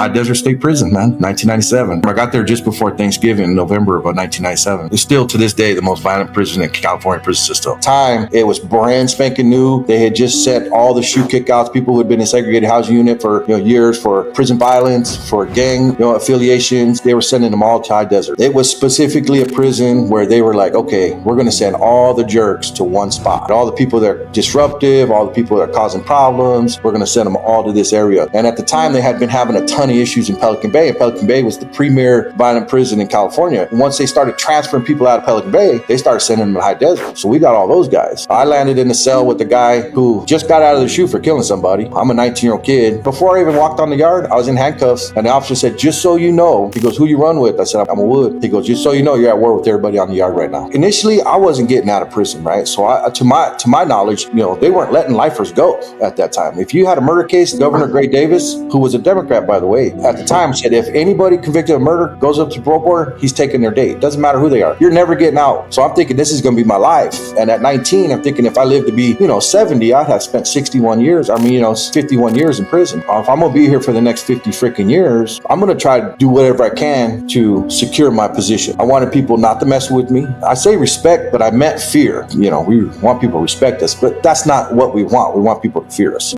High Desert State Prison, man, 1997. I got there just before Thanksgiving, November of 1997. It's still to this day the most violent prison in California prison system. Time, it was brand spanking new. They had just set all the shoe kickouts, people who had been in segregated housing unit for years for prison violence, for gang affiliations. They were sending them all to High Desert. It was specifically a prison where they were like, okay, we're going to send all the jerks to one spot. All the people that are disruptive, all the people that are causing problems, we're going to send them all to this area. And at the time, they had been having a ton of issues in Pelican Bay. And Pelican Bay was the premier violent prison in California. And once they started transferring people out of Pelican Bay, they started sending them to High Desert. So we got all those guys. I landed in a cell with the guy who just got out of the shoe for killing somebody. I'm a 19-year-old kid. Before I even walked on the yard, I was in handcuffs. And the officer said, just so you know, he goes, who you run with? I said, I'm a Wood. He goes, just so you know, you're at war with everybody on the yard right now. Initially, I wasn't getting out of prison, right? So to my knowledge, they weren't letting lifers go at that time. If you had a murder case, Governor Gray Davis, who was a Democrat, by the way, at the time said, if anybody convicted of murder goes up to the parole board, he's taking their date. Doesn't matter who they are. You're never getting out. So I'm thinking this is going to be my life. And at 19, I'm thinking if I live to be, 70, I'd have spent 51 years. 51 years in prison. If I'm going to be here for the next 50 freaking years, I'm going to try to do whatever I can to secure my position. I wanted people not to mess with me. I say respect, but I meant fear. We want people to respect us, but that's not what we want. We want people to fear us.